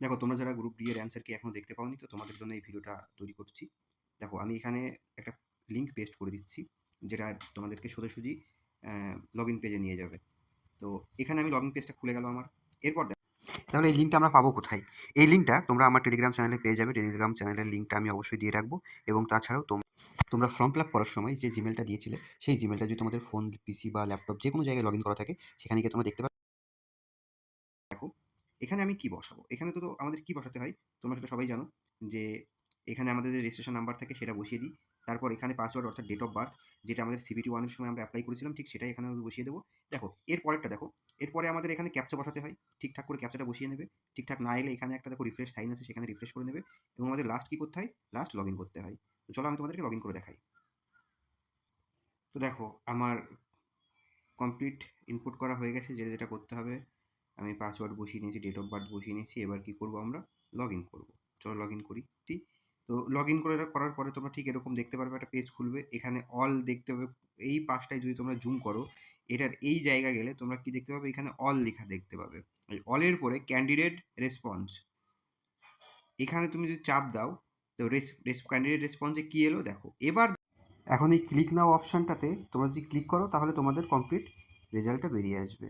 দেখো, তোমরা যারা গ্রুপ ডি এর অ্যান্সার কি এখনো দেখতে পাওনি, তো তোমাদের জন্য এই ভিডিওটা তৈরি করছি। দেখো, আমি এখানে একটা লিঙ্ক পেস্ট করে দিচ্ছি, যেটা তোমাদেরকে সোজাসুজি লগইন পেজে নিয়ে যাবে। তো এখানে আমি লগইন পেজটা খুলে গেল আমার। এরপর দেখো, তাহলে এই লিঙ্কটা আমরা পাবো কোথায়? এই লিঙ্কটা তোমরা আমার টেলিগ্রাম চ্যানেলে পেয়ে যাবে। টেলিগ্রাম চ্যানেলের লিঙ্কটা আমি অবশ্যই দিয়ে রাখবো। এবং তাছাড়াও তোমরা ফর্ম ফিল আপ করার সময় যে জিমেলটা দিয়েছিলে, সেই জিমেলটা যদি তোমাদের ফোন, পিসি বা ল্যাপটপ যে কোনো জায়গায় লগইন করা থাকে, সেখানে গিয়ে তোমরা দেখতে পাবে। দেখো, এখানে আমি কি বসাবো? এখানে তো আমাদের কি বসাতে হয়? তোমরা সেটা সবাই জানো যে এখানে আমাদের যে রেজিস্ট্রেশন নাম্বার থাকে সেটা বসিয়ে দিই। তারপর এখানে পাসওয়ার্ড অর্থাৎ ডেট অফ বার্থ, যেটা আমাদের সিবিটি 1 এর সময় আমরা এপ্লাই করেছিলাম, ঠিক সেটাই এখানে আমি বসিয়ে দেবো। দেখো, এর পরেরটা দেখো। এরপরে আমাদের এখানে ক্যাপচা বসাতে হয়। ঠিকঠাক করে ক্যাপচাটা বসিয়ে নেবে। ঠিকঠাক না এলে এখানে একটা দেখো রিফ্রেশ সাইন আছে, সেখানে রিফ্রেশ করে নেবে। এবং আমাদের লাস্ট কি করতে হয়? লাস্ট লগইন করতে হয়। তো চলো আমি তোমাদেরকে লগইন করে দেখাই। তো দেখো, আমার কমপ্লিট ইনপুট করা হয়ে গেছে। যেটা যেটা করতে হবে আমি পাসওয়ার্ড বসিয়ে নিয়েছি, ডেট অফ বার্থ বসিয়ে নিয়েছি। এবার কি করব, আমরা লগ ইন করবো। চলো লগ ইন করি। তো লগ ইন করার পরে তোমরা ঠিক এরকম দেখতে পারবে, একটা পেজ খুলবে। এখানে অল দেখতে পাবে। এই পাশটায় যদি তোমরা জুম করো, এটার এই জায়গা গেলে তোমরা কি দেখতে পাবে, এখানে অল লেখা দেখতে পাবে। এই অলের পরে ক্যান্ডিডেট রেসপন্স, এখানে তুমি যদি চাপ দাও, তো ক্যান্ডিডেট রেসপন্সে কী এলো দেখো। এবার এখন এই ক্লিক নাও অপশানটাতে তোমরা যদি ক্লিক করো, তাহলে তোমাদের কমপ্লিট রেজাল্টটা বেরিয়ে আসবে।